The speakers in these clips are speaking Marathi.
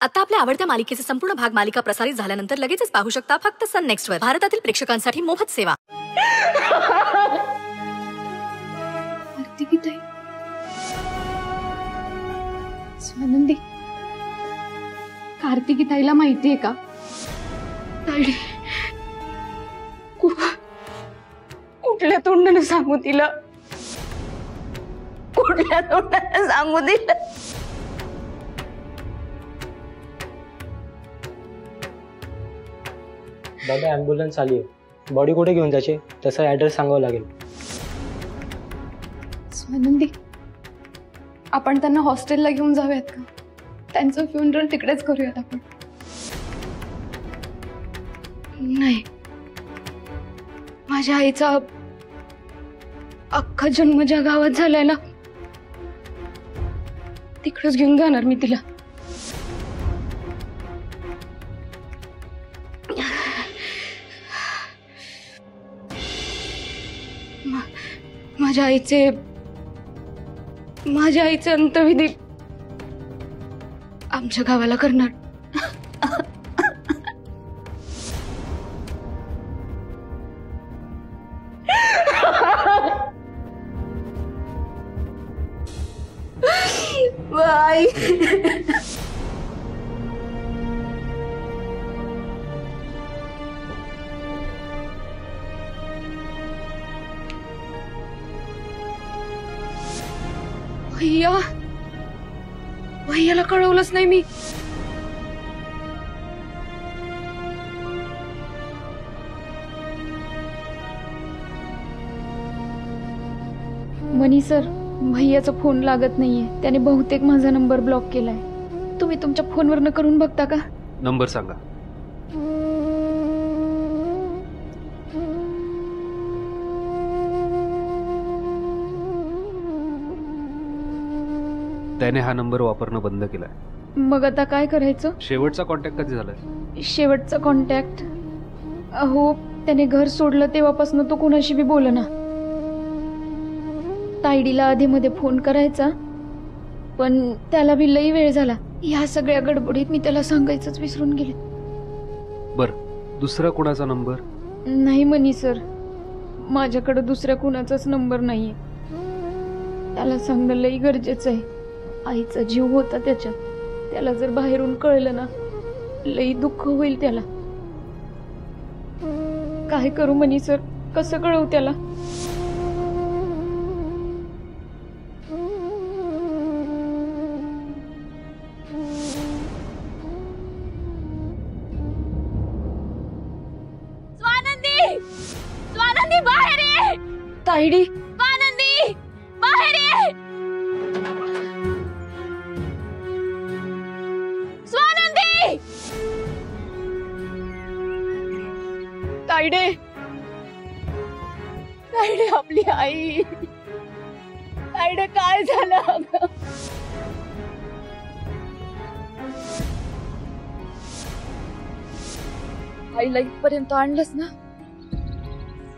आता आपल्या आवडत्या मालिकेचे संपूर्ण भाग मालिका प्रसारित झाल्यानंतर लगेचच पाहू शकता फक्त सन नेक्स्ट वर. भारतातील प्रेक्षकांसाठी मोफत सेवा. स्वानंदी, कार्तिकी ताईला माहितीये का? ताईडी कुठल्या तोंडाने सांगू तिला? कुठल्या तोंडाने सांगू तिला? दादा ॲम्ब्युलन्स आली आहे. बॉडी कुठे घेऊन जायचे तसा ॲड्रेस सांगावं लागेल. स्वानंदी, आपण त्यांना हॉस्टेलला घेऊन जाऊयात का? त्यांचं फ्युनरल तिकडेच करूयात आपण. नाही, माझ्या आईचा अख्खा जन्म ज्या गावात झालाय ना, तिकडेच घेऊन जाणार मी तिला. माझ्या आईचे अंत्यविधी आमच्या गावाला करणार. बाई, भैयाला कळवलंच नाही मी. मनी सर, भैयाचा फोन लागत नाहीये. त्याने बहुतेक माझा नंबर ब्लॉक केलाय. तुम्ही तुमच्या फोनवरनं करून बघता का? नंबर सांगा. त्याने हा नंबर वापरणं बंद केलाय. मग आता काय करायचं? शेवटचा कॉन्टॅक्ट कधी झालाय? शेवटचा कॉन्टॅक्ट? अहो, त्याने घर सोडलं तेव्हापासून तो कोणाशी बी बोलना. ताईडीला आधीमध्ये फोन करायचा, पण त्याला बी लई वेळ झाला. या सगळ्या गडबडीत मी त्याला सांगायचंच विसरून गेले. बर, दुसरा कोणाचा नंबर? नाही मनी सर, माझ्याकडे दुसऱ्या कुणाचाच नंबर नाहीये. त्याला सांगणं लई गरजेचं आहे. आईचा जीव होता त्याच्यात. त्याला जर बाहेरून कळलं ना, लई दुःख होईल त्याला. काय करू मनी सर? कसं कळवू त्याला? स्वानंदी, बाहेर ये! ताईडी, स्वानंदी, बाहेर ये! स्वानंदी! ताईडे, ताईडे, आपली आई. ताईडे, काय झालं? आईला इथपर्यंत आणलंस ना,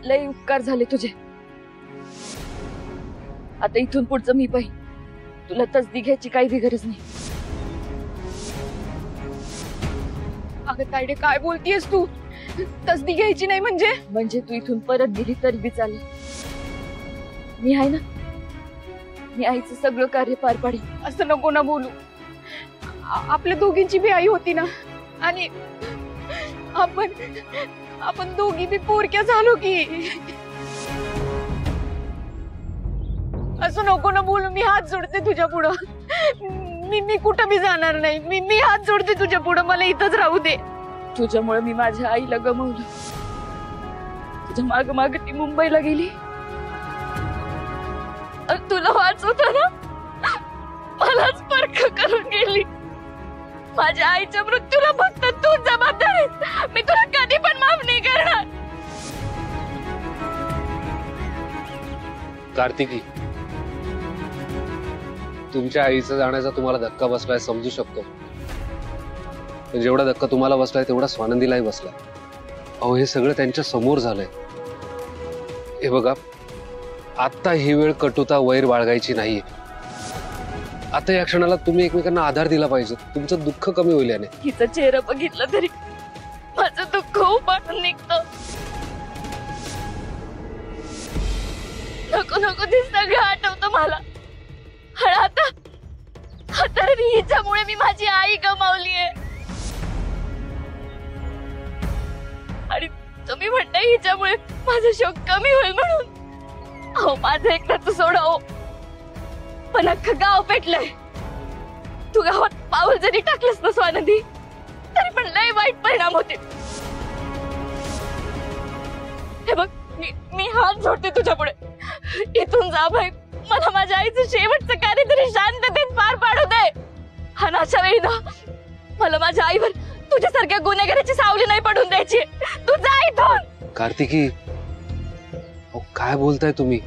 लई उपकार झाले तुझे. आता इथून पुढचं मी पाहिजे. तुला तसदी घ्यायची काही बी गरज नाही. अगं ताईडे, काय बोलतीयस तू? तसदी घ्यायची नाही म्हणजे तू इथून परत गेली तरी बी चालेल. मी आहे ना, मी आईचं सगळं कार्य पार पाडी. असं नको ना बोलू. आपल्या दोघींची बी आई होती ना, आणि आपण दोघी बी पोरक्या झालो की. असं नको ना बोलू. मी हात जोडते तुझ्या पुढं. मी कुठं बी जाणार नाही. मी हात जोडते तुझ्या पुढं. मला इथंच राहू दे. तुझ्यामुळे मी माझ्या आईला गमावलं. तुझ्या माग माग ती मुंबईला गेली. तुला वाचवताना मलाच परख करून गेली. माझ्या आईच्या मृत्यूला फक्त तूच जबाबदार आहेस. मी तुला कधी पण माफ नाही करणार. कार्तिकी, तुमच्या आईचा जाण्याचा तुम्हाला धक्का बसलाय, समजू शकतो. जेवढा धक्का तुम्हाला बसलाय तेवढा स्वानंदीलाही बसलाय. अहो, हे सगळं त्यांच्या समोर झालंय. हे बघा, आता ही वेळ कटुता वैर बाळगायची नाहीये. आता या क्षणाला तुम्ही एकमेकांना आधार दिला पाहिजे. तुमचं दुःख कमी होईल याने. हिचा चेहरा बघितला तरी माझं दुःख उपाटून निघतं. नको नको ते सगळं आठवतं मला. आणि आता हिच्यामुळे मी माझी आई गमावलीये. आणि तुम्ही म्हणताय हिच्यामुळे माझा शोक कमी होईल म्हणून. अहो माझं एकट्याचं सोडा हो, पण अख्खं गाव पेटलंय. तू गावात पाऊल जरी टाकलंस ना स्वानंदी, तरी पण लय वाईट परिणाम होते. हे बघ, मी हात जोडते तुझ्या पुढे. इथून जा भाई. मला माझ्या आईचं शेवटचं कार्य तरी शांततेत पार पाडू दे. आणि अशा वेळी ना मला माझ्या आईवर तुझ्यासारख्या गुन्हेगाराची सावली नाही पडून द्यायची. तू जा इथून. कार्तिकी, काय बोलताय तुम्ही?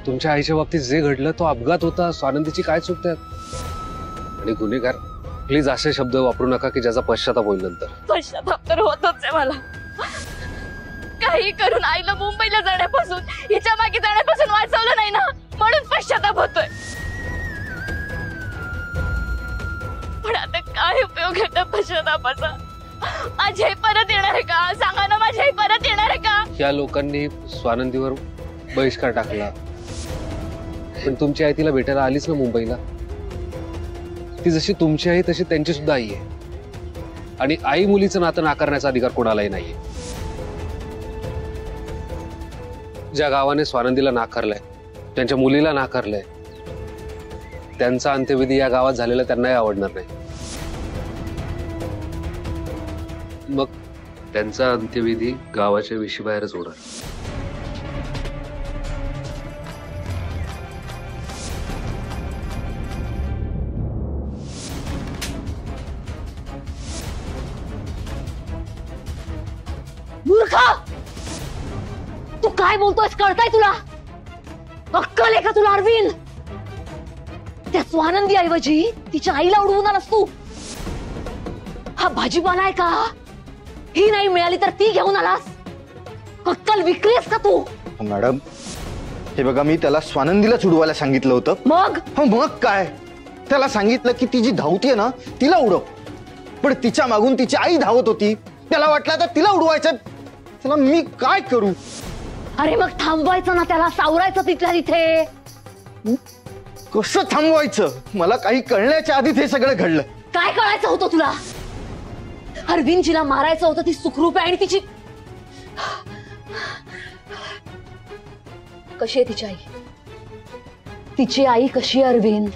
तुमच्या आईच्या बाबतीत जे घडलं तो अपघात होता. स्वानंदीची काय चूक त्यात? आणि गुन्हेगार, प्लीज असे शब्द वापरू नका की ज्याचा पश्चाताप होईल नंतर. पश्चाताप तर होतच आहे मला. काही करून आईला मुंबईला जाण्यापासून, हिच्या मागे जाण्यापासून वाचवलं नाही ना, म्हणून पश्चाताप होतोय. पण आता काय उपयोग आहे त्या पश्चातापाचा? माझी आई परत येणार आहे का? सांगा ना, माझी आई परत येणार आहे का? या लोकांनी स्वानंदीवर बहिष्कार टाकला, पण तुमची आई तिला भेटायला आलीच ना मुंबईला. ती जशी तुमची आई तशी त्यांची सुद्धा आई आहे. आणि आई मुलीचं नातं नाकारण्याचा अधिकार कोणालाही नाहीये. ज्या गावाने स्वानंदीला नाकारलंय, त्यांच्या मुलीला नाकारलंय, त्यांचा अंत्यविधी या गावात झालेला त्यांनाही आवडणार नाही. मग त्यांचा अंत्यविधी गावाच्या विशीबाहेरच होणार. मूर्खा, तू काय बोलतोयस? कळताय तुला? अक्कल आहे का तुला अरविंद? त्या स्वानंदी ऐवजी तिच्या आईला उडवून आलास तू. हा भाजीपाला आहे का? ही नाही मिळाली तर ती घेऊन आलास. अक्कल विकलीस का तू? मॅडम, हे बघा, मी त्याला स्वानंदीला उडवायला सांगितलं होतं. मग काय? त्याला सांगितलं की ती जी धावतीये ना तिला उडव, पण तिच्या मागून तिची आई धावत होती. त्याला वाटलं तर तिला उडवायचं. त्याला मी काय करू? अरे मग थांबवायचं ना त्याला, सावरायचं तिथल्या तिथे. कसं थांबवायचं? मला काही कळण्याच्या आधीच हे सगळं घडलं. काय कळायचं होतं तुला? अरविंदजीला मारायचं होतं. ती सुखरूप आहे आणि तिची कशी आहे तिची आई? तिची आई कशी आहे अरविंद?